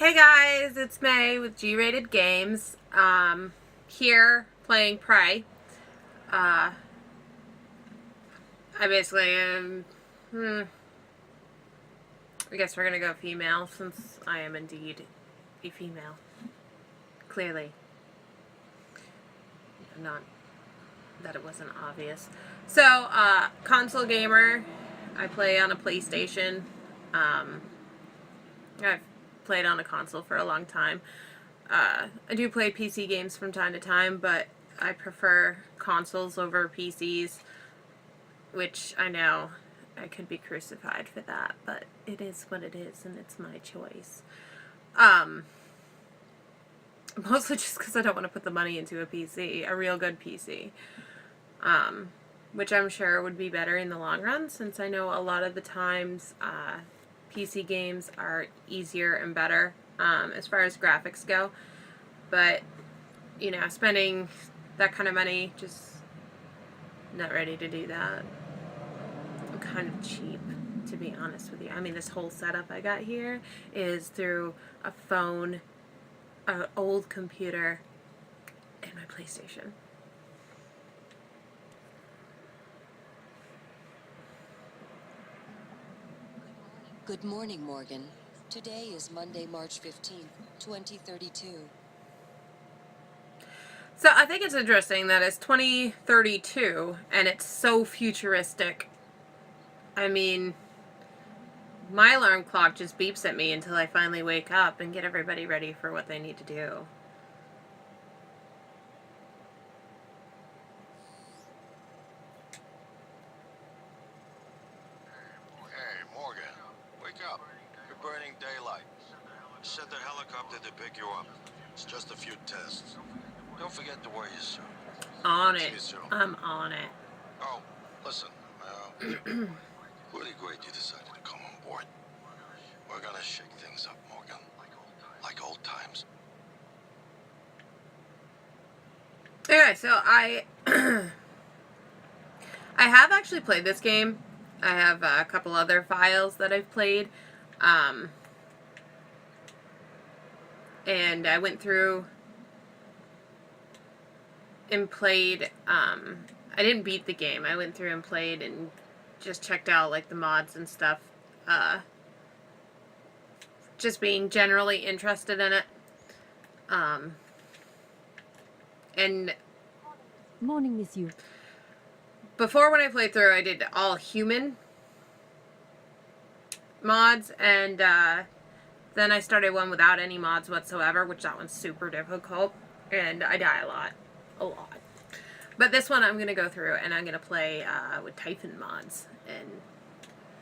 Hey guys, it's May with G-Rated Games. Here playing Prey. I basically am. I guess we're gonna go female since I am indeed a female. Clearly. Not that it wasn't obvious. So, console gamer. I play on a PlayStation. I've played on a console for a long time. I do play PC games from time to time, but I prefer consoles over PCs, which I know I could be crucified for that, but it is what it is, and it's my choice. Mostly just because I don't want to put the money into a PC, a real good PC, which I'm sure would be better in the long run, since I know a lot of the times PC games are easier and better as far as graphics go. But, you know, spending that kind of money, just not ready to do that. I'm kind of cheap, to be honest with you. I mean, this whole setup I got here is through a phone, an old computer, and my PlayStation. Good morning, Morgan. Today is Monday, March 15th, 2032. So I think it's interesting that it's 2032 and it's so futuristic. I mean, my alarm clock just beeps at me until I finally wake up and get everybody ready for what they need to do. Hey, Morgan, wake up. You're burning daylight. Send the helicopter to pick you up. It's just a few tests. Don't forget to wear your suit. On See it. you soon. I'm on it. Oh, listen. Really great you decided to come on board. We're gonna shake things up, Morgan. Like old times. Okay, so I have actually played this game. I have a couple other files that I've played. And I went through and played, I didn't beat the game. I went through and played and just checked out, like, the mods and stuff. Just being generally interested in it. And Morning, Monsieur. before, when I played through, I did all human mods, and then I started one without any mods whatsoever, which that one's super difficult, and I die a lot. But this one I'm going to go through, and I'm going to play with Typhon mods, and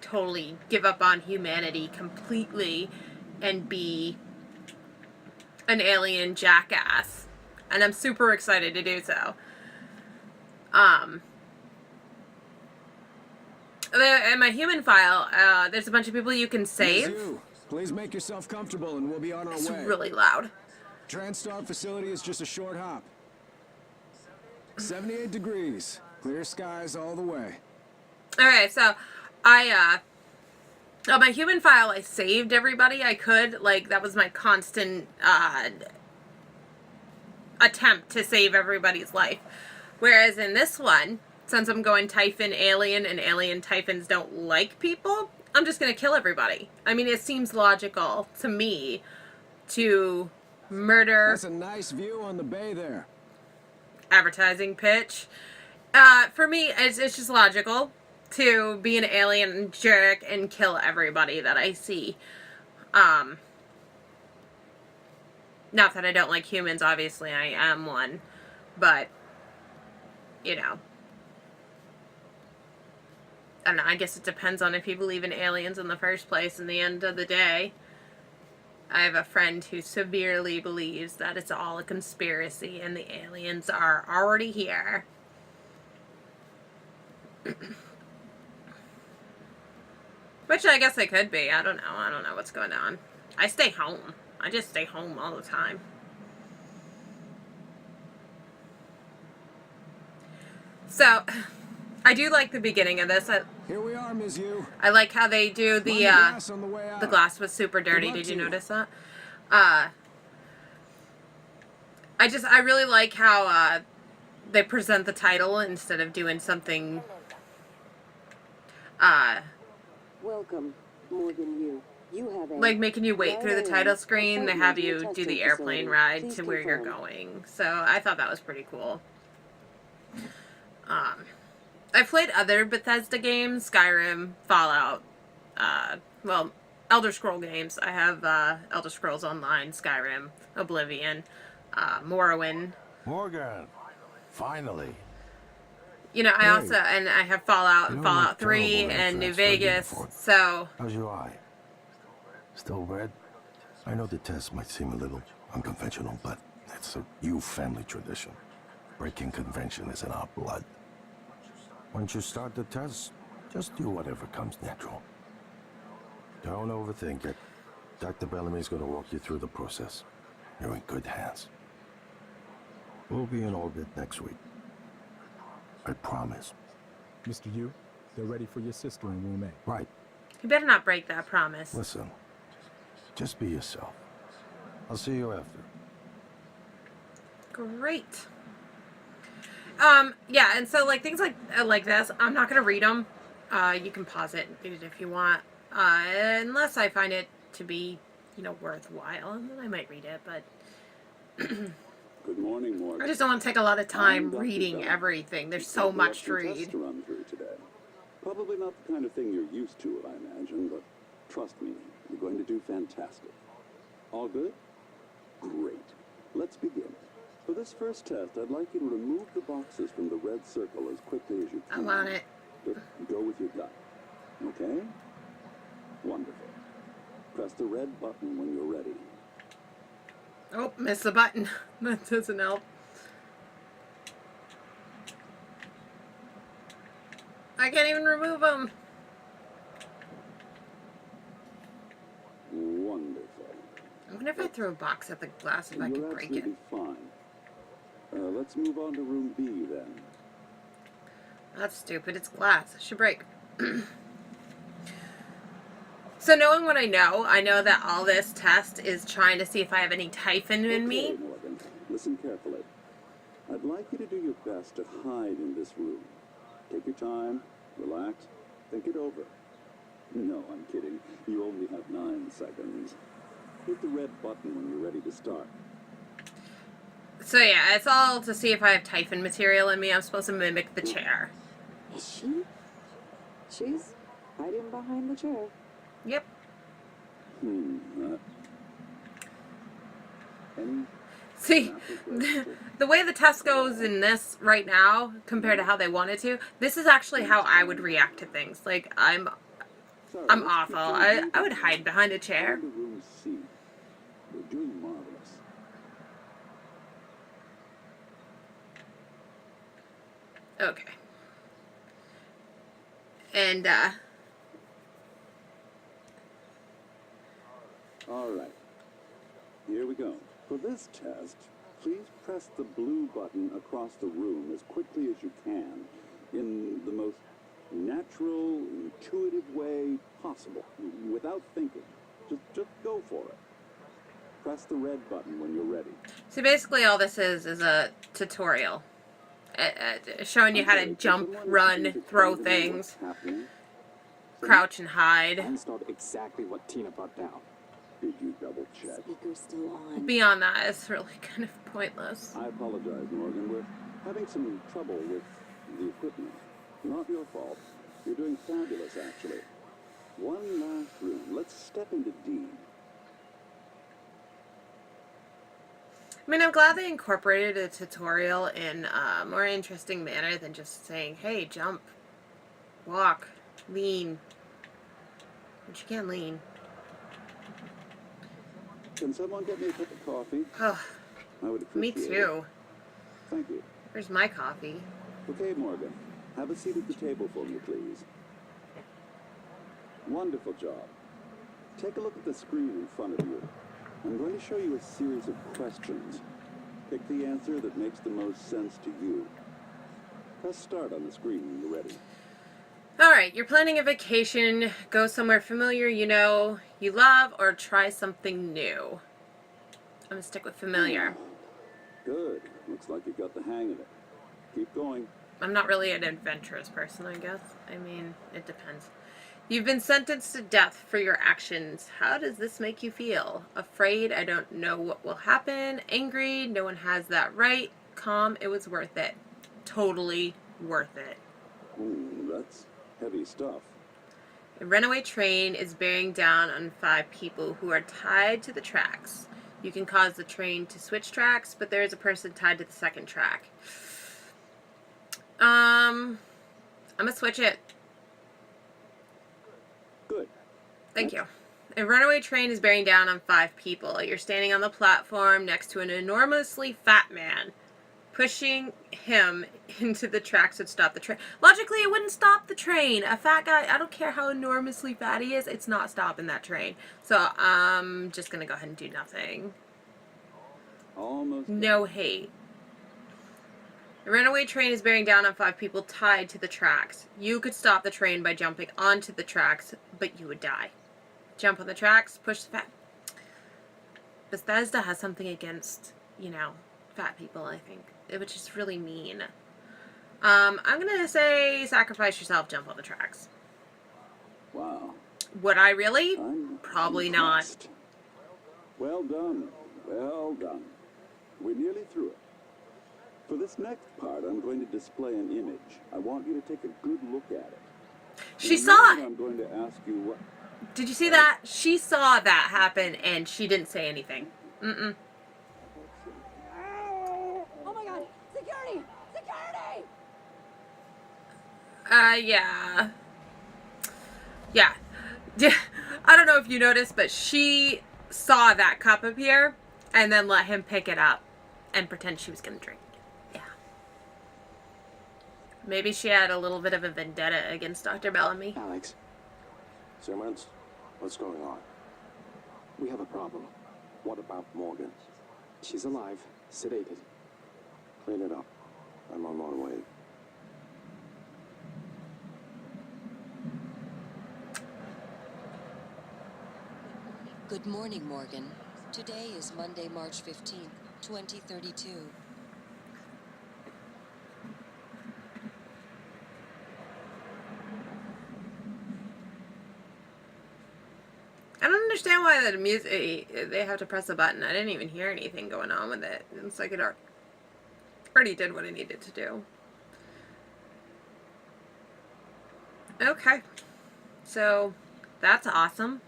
totally give up on humanity completely, and be an alien jackass. And I'm super excited to do so. In my human file, there's a bunch of people you can save. Please make yourself comfortable and we'll be on our way. It's really loud. TransStar facility is just a short hop. 78 degrees. Clear skies all the way. Alright, so on my human file, I saved everybody I could. Like, that was my constant attempt to save everybody's life. Whereas in this one, since I'm going Typhon alien and alien Typhons don't like people, I'm just going to kill everybody. I mean, it seems logical to me to murder... That's a nice view on the bay there. Advertising pitch. For me, it's just logical to be an alien jerk and kill everybody that I see. Not that I don't like humans, obviously I am one, but, you know. I don't know, I guess it depends on if you believe in aliens in the first place. In the end of the day, I have a friend who severely believes that it's all a conspiracy and the aliens are already here. Which I guess they could be. I don't know. I don't know what's going on. I stay home. I just stay home all the time. So, I do like the beginning of this. Here we are, Ms. Yu. I like how they do the Mind the glass on the way out. glass was super dirty. Good luck Did you to you. notice that? I really like how they present the title instead of doing something Welcome, Morgan Yu. You have a like making you wait through the 9 title a.m. screen. They have appointment to you your do the testing airplane facility. ride Please to where you're confirm. going. So I thought that was pretty cool. I've played other Bethesda games, Skyrim, Fallout, well, Elder Scroll games. I have Elder Scrolls Online, Skyrim, Oblivion, Morrowind. Morgan, finally. You know, I Hey. also, and I have Fallout You and don't look Fallout 3 terrible there and for New extra Vegas, uniform. so, How's your eye? Still red? I know the test might seem a little unconventional, but it's a Yu family tradition. Breaking convention is in our blood. Once you start the test, just do whatever comes natural. Don't overthink it. Dr. Bellamy's gonna walk you through the process. You're in good hands. We'll be in orbit next week. I promise. Mr. Yu, they're ready for your sister in room A. Right. you better not break that promise. Listen. Just be yourself. I'll see you after. Great. Yeah, and so, like, things like this, I'm not going to read them. You can pause it and read it if you want. Unless I find it to be, you know, worthwhile, and then I might read it, but Good morning, Morgan. I just don't want to take a lot of time I'm Dr. reading Bellamy. everything. There's We've so got much to some read. tests to run through today. Probably not the kind of thing you're used to, I imagine, but trust me, you're going to do fantastic. All good? Great. Let's begin. For this first test, I'd like you to remove the boxes from the red circle as quickly as you can. I'm on it. Just go with your gut. Okay? Wonderful. Press the red button when you're ready. Oh, missed the button. That doesn't help. I can't even remove them. Wonderful. I wonder if I throw a box at the glass if I You're can break it. absolutely fine. Let's move on to room B then. That's stupid. It's glass. It should break. So knowing what I know that all this test is trying to see if I have any typhon in me. Okay, Morgan, listen carefully. I'd like you to do your best to hide in this room. Take your time, relax, think it over. No, I'm kidding. You only have 9 seconds. Hit the red button when you're ready to start. So yeah, it's all to see if I have typhon material in me. I'm supposed to mimic the chair. Is she? She's hiding behind the chair. Yep. Any See, the way the test goes in this right now, compared to how they wanted to, this is actually how I would react to things. Like, I'm Sorry, let's awful. continue. I would hide behind a chair. On to room C. You're doing marvelous. Okay. And, All right. Here we go. For this test, please press the blue button across the room as quickly as you can in the most natural, intuitive way possible, without thinking. Just go for it. Press the red button when you're ready. so basically all this is a tutorial. Showing you how to Okay, jump, someone run, seems to throw kind of know things, what's happening. crouch and hide. installed exactly what Tina brought down. Did you double check? Speaker's still on. Beyond that, it's really kind of pointless. I apologize, Morgan. We're having some trouble with the equipment. Not your fault. You're doing fabulous, actually. One last room. Let's step into D. I mean, I'm glad they incorporated a tutorial in a more interesting manner than just saying, hey, jump, walk, lean. But you can't lean. Can someone get me a cup of coffee? Oh, I would me appreciate it. too. Thank you. Where's my coffee? Okay, Morgan. Have a seat at the table for me, please. Wonderful job. Take a look at the screen in front of you. I'm going to show you a series of questions. Pick the answer that makes the most sense to you. Press start on the screen when you're ready. Alright, you're planning a vacation, go somewhere familiar you know, you love, or try something new. I'm gonna stick with familiar. Good. Looks like you got the hang of it. Keep going. I'm not really an adventurous person, I guess. I mean, it depends. You've been sentenced to death for your actions. How does this make you feel? Afraid, I don't know what will happen. Angry, no one has that right. Calm, it was worth it. Totally worth it. Ooh, that's heavy stuff. A runaway train is bearing down on 5 people who are tied to the tracks. You can cause the train to switch tracks, but there is a person tied to the second track. I'm gonna switch it. Good. Thank you. A runaway train is bearing down on 5 people. You're standing on the platform next to an enormously fat man. Pushing him into the tracks would stop the train. Logically, it wouldn't stop the train. A fat guy, I don't care how enormously fat he is, it's not stopping that train. So I'm just going to go ahead and do nothing. Almost. No hate. A runaway train is bearing down on 5 people tied to the tracks. You could stop the train by jumping onto the tracks, but you would die. Jump on the tracks, push the fat. Bethesda has something against, you know, fat people, I think, which is really mean. I'm gonna say sacrifice yourself, jump on the tracks. Wow. Would I really? I'm Probably impressed. Well done. Well done. We're nearly through it. For this next part, I'm going to display an image. I want you to take a good look at it. She In a saw moment, it. I'm going to ask you what. Did you see that? She saw that happen and she didn't say anything. Mm-mm. Oh my god! Security! Security! Yeah. Yeah. I don't know if you noticed, but she saw that cup appear and then let him pick it up and pretend she was gonna drink it. Yeah. Maybe she had a little bit of a vendetta against Dr. Bellamy. Alex, Simmons, what's going on? we have a problem. What about Morgan? She's alive, sedated. Clean it up. I'm on my way. Good morning, Morgan. Today is Monday, March 15th, 2032. I don't understand why the music, they have to press a button. I didn't even hear anything going on with it. It's like it already did what it needed to do. Okay. So, that's awesome.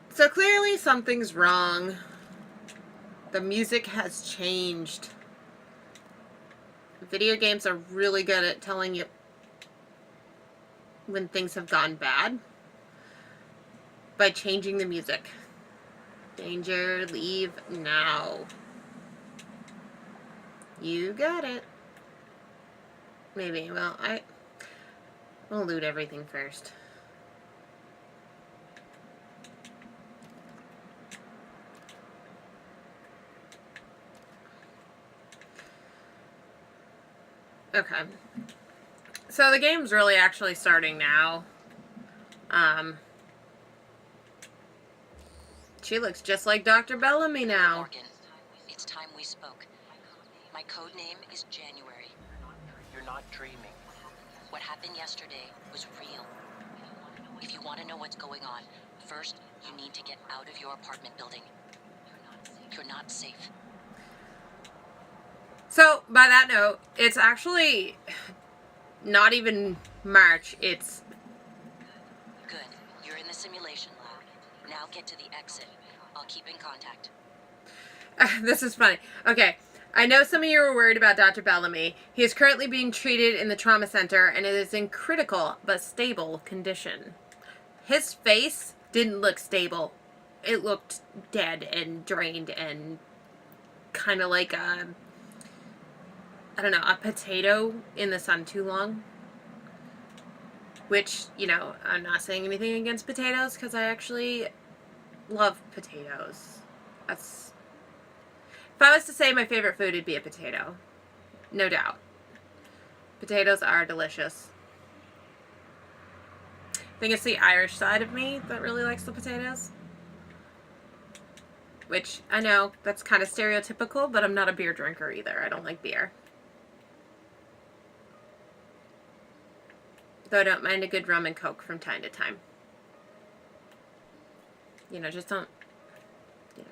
So clearly something's wrong. The music has changed. Video games are really good at telling you when things have gone bad by changing the music. Danger, leave now. You got it. Maybe. Well, I'll loot everything first. Okay. So the game's really actually starting now. She looks just like Dr. Bellamy now. Morgan, it's time we spoke. My code name is January. You're not dreaming. What happened yesterday was real. If you want to know what's going on, first you need to get out of your apartment building. You're not safe. So, by that note, it's actually not even March. It's... Good. You're in the simulation lab. Now get to the exit. I'll keep in contact. This is funny. Okay. I know some of you are worried about Dr. Bellamy. He is currently being treated in the trauma center and it is in critical but stable condition. His face didn't look stable. It looked dead and drained and kind of like a... I don't know, a potato in the sun too long. Which, you know, I'm not saying anything against potatoes because I actually love potatoes. That's... If I was to say my favorite food, it'd be a potato. No doubt. Potatoes are delicious. think it's the Irish side of me that really likes the potatoes. Which, I know, that's kind of stereotypical, but I'm not a beer drinker either. I don't like beer. Though I don't mind a good rum and coke from time to time. You know, just don't, you know.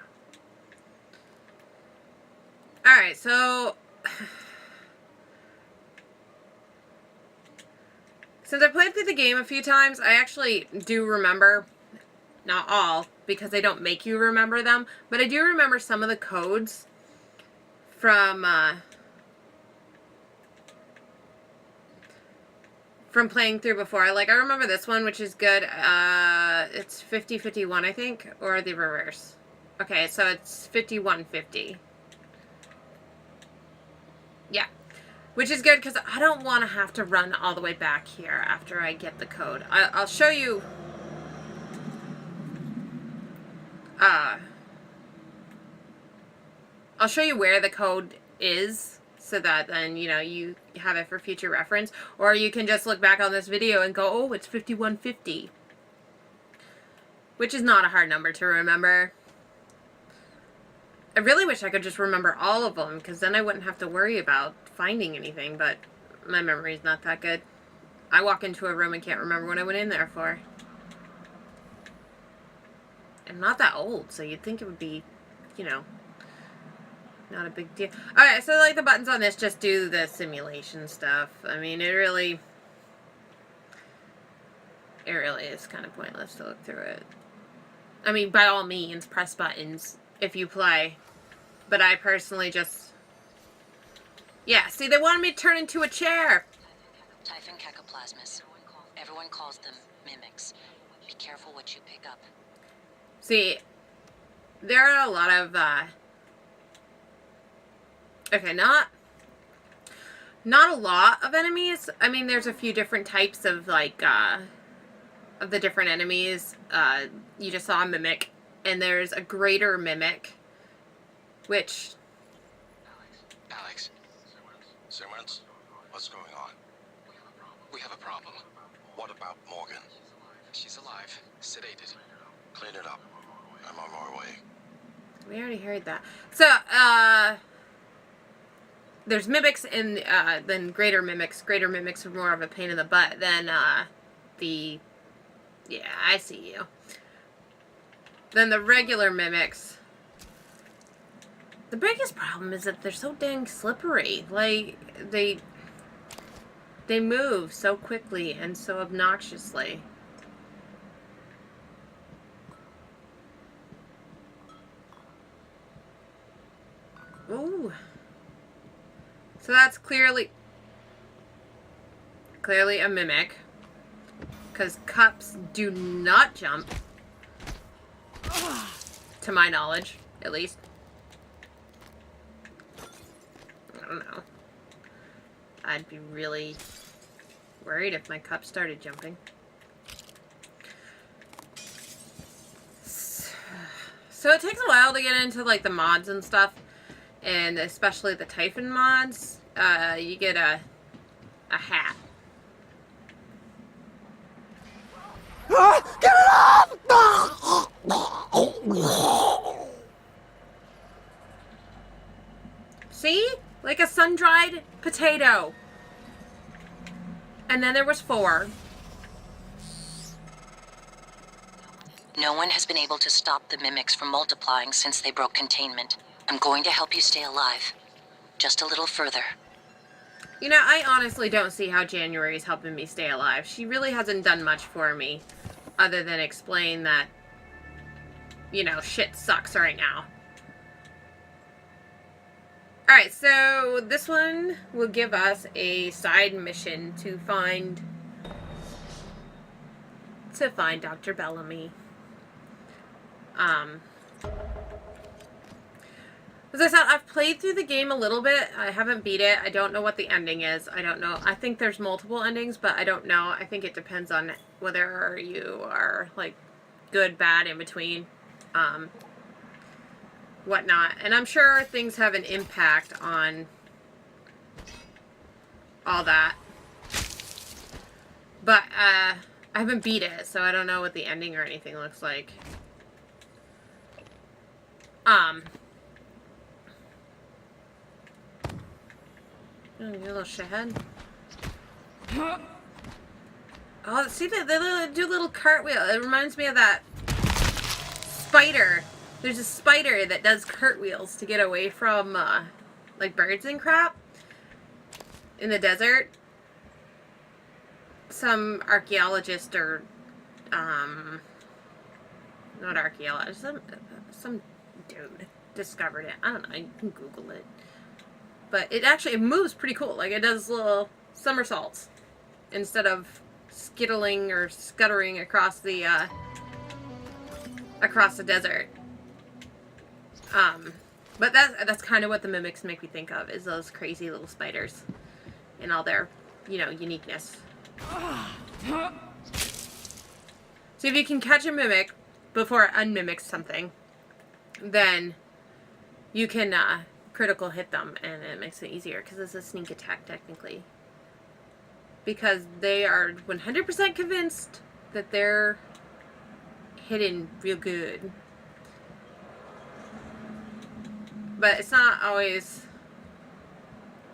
Alright, so... Since I played through the game a few times, I actually do remember, not all, because they don't make you remember them, but I do remember some of the codes from playing through before. I remember this one, which is good. It's 50-51, I think, or the reverse. Okay, so it's 51-50. Yeah. Which is good, because I don't want to have to run all the way back here after I get the code. I'll show you... I'll show you where the code is, so that then, you know, you have it for future reference. Or you can just look back on this video and go, oh, it's 51-50. Which is not a hard number to remember. I really wish I could just remember all of them, because then I wouldn't have to worry about finding anything, but my memory's not that good. I walk into a room and can't remember what I went in there for. I'm not that old, so you'd think it would be, you know, not a big deal. Alright, so like the buttons on this just do the simulation stuff. I mean, it really is kind of pointless to look through it. I mean, by all means, press buttons if you play. But I personally just... Yeah, see, they wanted me to turn into a chair! Typhon cacoplasmus. Everyone calls them mimics. Be careful what you pick up. See, there are a lot of, okay, not a lot of enemies. I mean, there's a few different types of, like, of the different enemies. You just saw a mimic, and there's a greater mimic, which... Alex. Simmons? What's going on? We have a problem. What about Morgan? She's alive, sedated. Clean it up. I'm on my way. We already heard that. So, there's mimics and, then greater mimics. Greater mimics are more of a pain in the butt than, yeah, I see you. Then the regular mimics. The biggest problem is that they're so dang slippery. Like, they move so quickly and so obnoxiously. Ooh. So that's clearly a mimic. Because cups do not jump. To my knowledge, at least. I don't know. I'd be really worried if my cup started jumping. So it takes a while to get into, like, the mods and stuff. And especially the Typhon mods. You get a hat. Get it off! See? Like a sun-dried potato. And then there was 4. No one has been able to stop the mimics from multiplying since they broke containment. I'm going to help you stay alive. Just a little further. You know, I honestly don't see how January is helping me stay alive. She really hasn't done much for me. Other than explain that, you know, shit sucks right now. Alright, so this one will give us a side mission to find Dr. Bellamy. As I said, I've played through the game a little bit. I haven't beat it. I don't know what the ending is. I don't know. I think there's multiple endings, but I don't know. I think it depends on whether you are, like, good, bad, in between, whatnot. And I'm sure things have an impact on all that. But, I haven't beat it, so I don't know what the ending or anything looks like. You little shithead. Oh, see, they do a little cartwheel. It reminds me of that spider. There's a spider that does cartwheels to get away from, like, birds and crap in the desert. Some archaeologist or, not archaeologist, some dude discovered it. I don't know, you can Google it. But it moves pretty cool. Like, it does little somersaults instead of skittling or scuttering across the desert. But that's kind of what the mimics make me think of, is those crazy little spiders and all their, you know, uniqueness. So if you can catch a mimic before it unmimics something, then you can critical hit them, and it makes it easier because it's a sneak attack technically. Because they are 100% convinced that they're hidden real good. But it's not always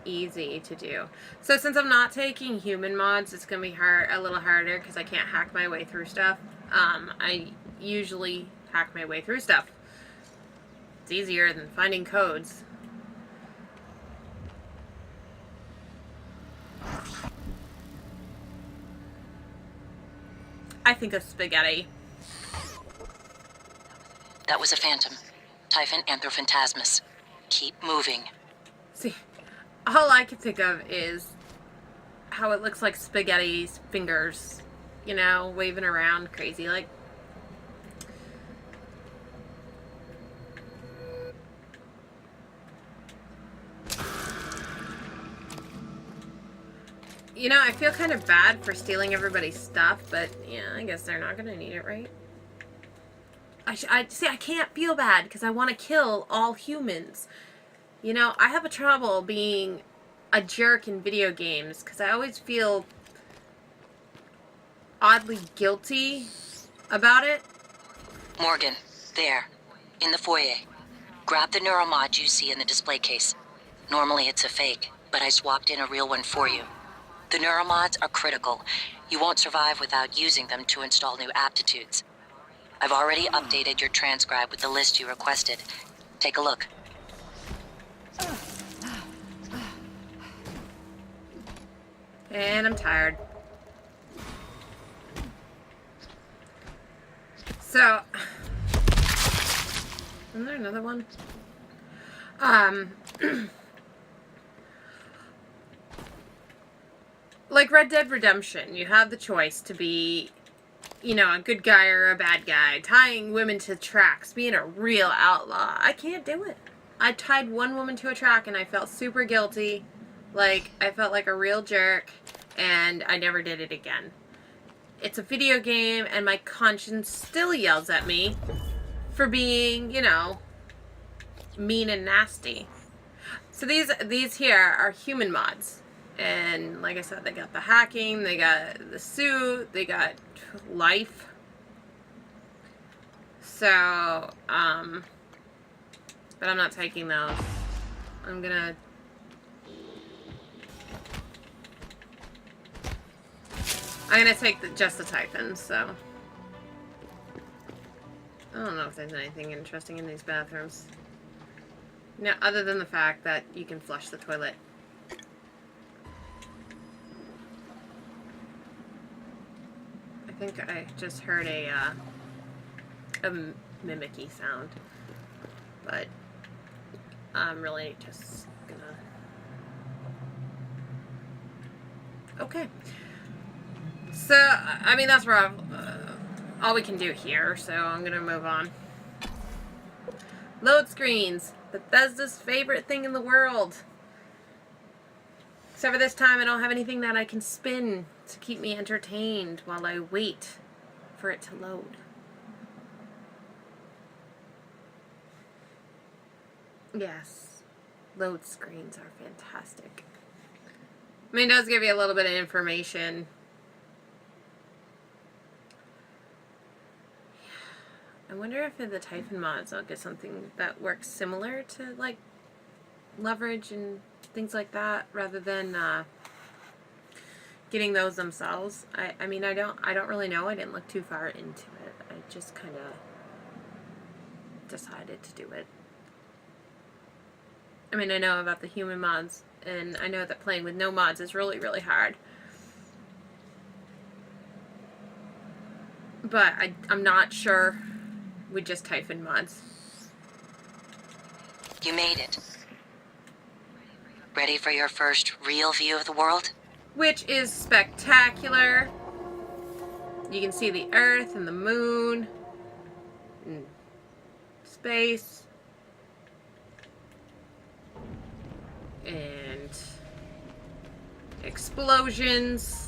easy to do. So since I'm not taking human mods, it's going to be a little harder because I can't hack my way through stuff. I usually hack my way through stuff. It's easier than finding codes. I think of spaghetti. That was a phantom. Typhon Anthrophantasmus. Keep moving. See, all I can think of is how it looks like spaghetti's fingers, you know, waving around crazy like. You know, I feel kind of bad for stealing everybody's stuff, but yeah, I guess they're not gonna need it, right? I can't feel bad because I want to kill all humans. You know, I have a trouble being a jerk in video games because I always feel oddly guilty about it. Morgan, there, in the foyer. Grab the neuromod you see in the display case. Normally it's a fake, but I swapped in a real one for you. The neuromods are critical. You won't survive without using them to install new aptitudes. I've already updated your transcribe with the list you requested. Take a look. And I'm tired. So, isn't there another one? Like Red Dead Redemption, you have the choice to be, you know, a good guy or a bad guy, tying women to tracks, being a real outlaw. I can't do it. I tied one woman to a track and I felt super guilty. Like, I felt like a real jerk, and I never did it again. It's a video game, and my conscience still yells at me for being, you know, mean and nasty. So these here are human mods. And like I said, they got the hacking, they got the suit, they got life. So, but I'm not taking those. I'm gonna... take just the Typhons, so... I don't know if there's anything interesting in these bathrooms. No, other than the fact that you can flush the toilet. I think I just heard a mimicky sound. But I'm really just gonna... Okay. So, I mean, that's where all we can do here, so I'm gonna move on. Load screens. Bethesda's favorite thing in the world. Except for this time, I don't have anything that I can spin to keep me entertained while I wait for it to load. Yes, load screens are fantastic. I mean, it does give you a little bit of information wonder if in the Typhon mods I'll get something that works similar to like leverage and things like that, rather than getting those themselves. I mean, I don't really know. I didn't look too far into it. I just kind of decided to do it. I mean, I know about the human mods, and I know that playing with no mods is really, really hard. But I'm not sure with just Typhon mods. You made it. Ready for your first real view of the world? Which is spectacular. You can see the Earth and the moon and space and explosions.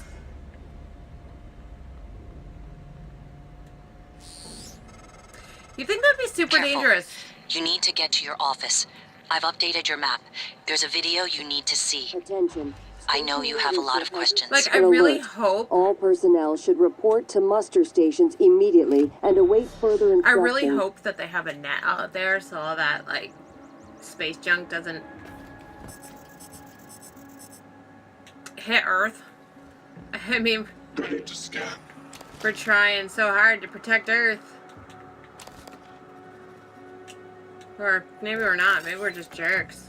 You think that'd be super Careful. dangerous? You need to get to your office. I've updated your map. There's a video you need to see. Attention. I know you have a lot of questions. Like, I really hope... All personnel should report to muster stations immediately and await further I instructions. really hope that they have a net out there so all that, like, space junk doesn't hit Earth. I mean, Ready to scan. we're trying so hard to protect Earth. Or maybe we're not. Maybe we're just jerks.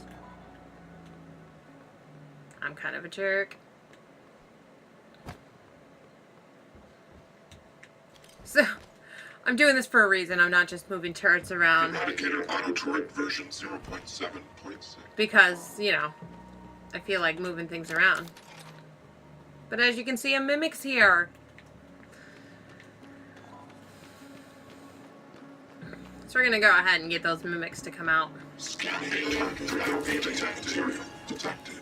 I'm kind of a jerk. So, I'm doing this for a reason. I'm not just moving turrets around. Eradicator auto turret version 0.7.6. Because, you know, I feel like moving things around. But as you can see, a mimic's here. So we're gonna go ahead and get those mimics to come out. Scanning alien detected. Detected.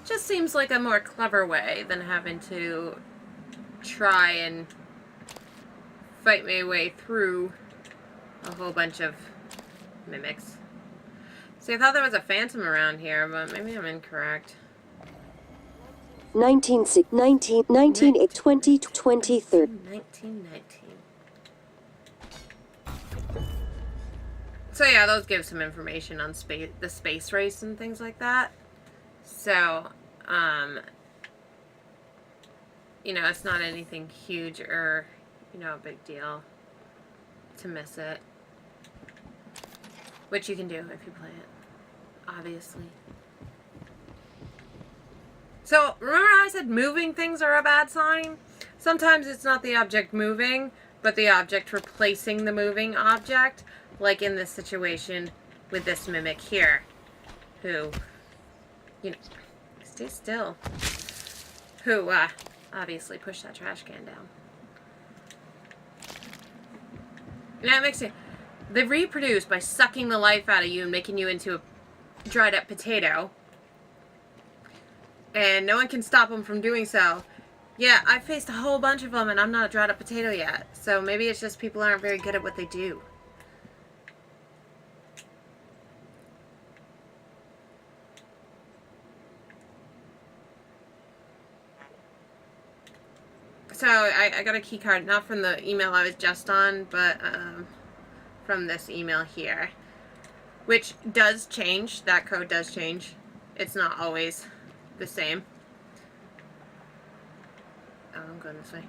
Just seems like a more clever way than having to try and fight my way through a whole bunch of mimics. See, I thought there was a phantom around here, but maybe I'm incorrect. 1919. So yeah, those give some information on the space race and things like that. So, you know, it's not anything huge or, you know, a big deal to miss it. Which you can do if you play it, obviously. So, remember I said moving things are a bad sign? Sometimes it's not the object moving, but the object replacing the moving object. Like in this situation with this mimic here. Who, you know, stay still. Who, obviously pushed that trash can down. And that makes it... They reproduce by sucking the life out of you and making you into a dried up potato. And no one can stop them from doing so. Yeah, I've faced a whole bunch of them and I'm not a dried up potato yet. So maybe it's just people aren't very good at what they do. So I got a key card, not from the email I was just on, but from this email here. Which does change. That code does change. It's not always the same. Oh, I'm going this way.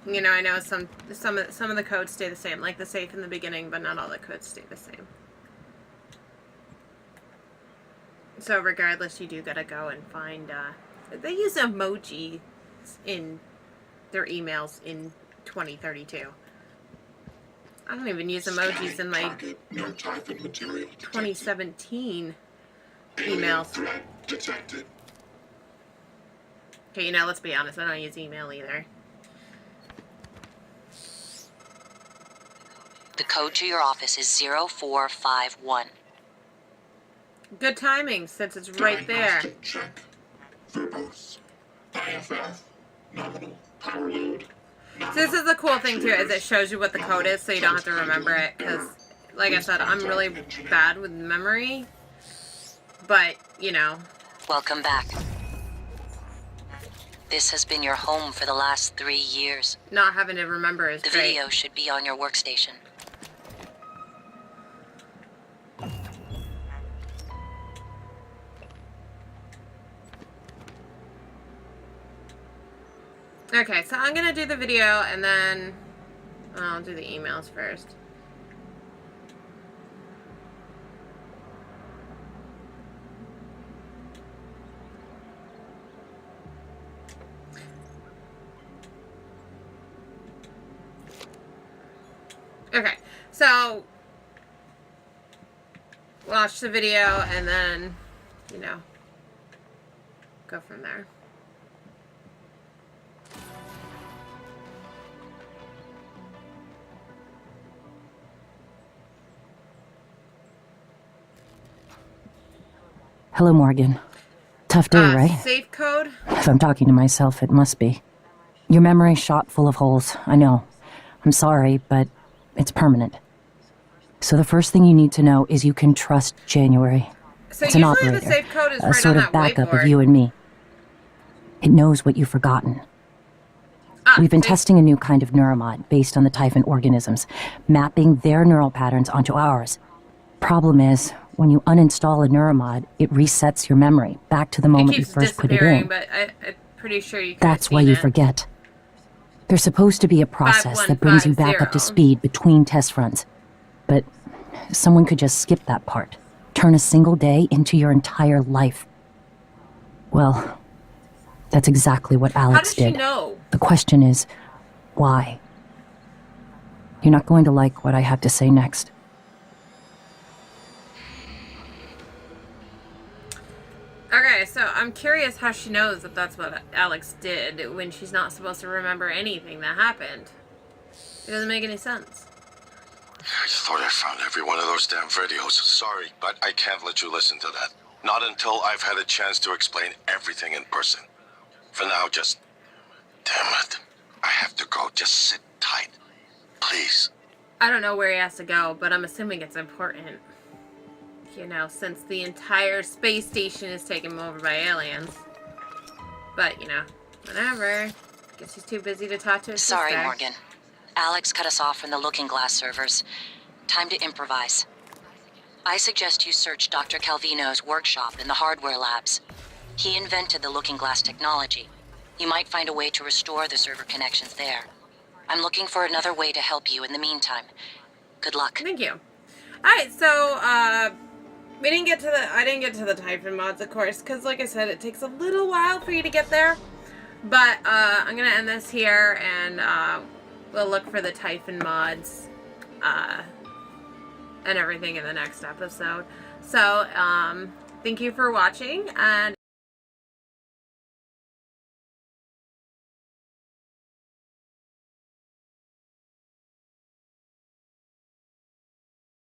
You know, I know some of the codes stay the same, like the safe in the beginning, but not all the codes stay the same. So regardless, you do gotta go and find, they use emojis in their emails in 2032. I don't even use emojis in my 2017 emails. Okay, you know, let's be honest, I don't use email either. The code to your office is 0451. Good timing, since it's right there. Check. Verbose. IFF. Nominal. Power load. So this is the cool thing too, is it shows you what the code is so you don't have to remember it, because, like I said, I'm really bad with memory, but, you know. Welcome back. This has been your home for the last 3 years. Not having to remember is The great. video should be on your workstation. Okay, so I'm gonna do the video and then I'll do the emails first. Okay, so watch the video and then, you know, go from there. Hello, Morgan. Tough day, right? Safe code? If I'm talking to myself, it must be. Your memory's shot full of holes, I know. I'm sorry, but it's permanent. So the first thing you need to know is you can trust January. So It's an usually operator, the safe code is a right sort on of that backup whiteboard. of you and me. It knows what you've forgotten. We've been safe- testing a new kind of neuromod based on the Typhon organisms, mapping their neural patterns onto ours. Problem is, when you uninstall a neuromod, it resets your memory back to the It moment you keeps first put it disappearing, in. but I'm pretty sure you can. That's why you forget. There's supposed to be a process that brings you back up to 5150. speed between test runs. But someone could just skip that part. Turn a single day into your entire life. Well, that's exactly what How Alex does she did. know? The question is, why? You're not going to like what I have to say next. Okay, so I'm curious how she knows that that's what Alex did when she's not supposed to remember anything that happened. It doesn't make any sense. I thought I found every one of those damn videos. Sorry, but I can't let you listen to that. Not until I've had a chance to explain everything in person. For now, just... Damn it. I have to go. Just sit tight. Please. I don't know where he has to go, but I'm assuming it's important. You know, since the entire space station is taken over by aliens. But, you know, whatever. Guess he's too busy to talk to his Sorry, sister. Morgan. Alex cut us off from the Looking Glass servers. Time to improvise. I suggest you search Dr. Calvino's workshop in the hardware labs. He invented the Looking Glass technology. You might find a way to restore the server connections there. I'm looking for another way to help you in the meantime. Good luck. Thank you. Alright, so, I didn't get to the Typhon mods, of course, because, like I said, it takes a little while for you to get there. But, I'm gonna end this here, and, we'll look for the Typhon mods, and everything in the next episode. So, thank you for watching, and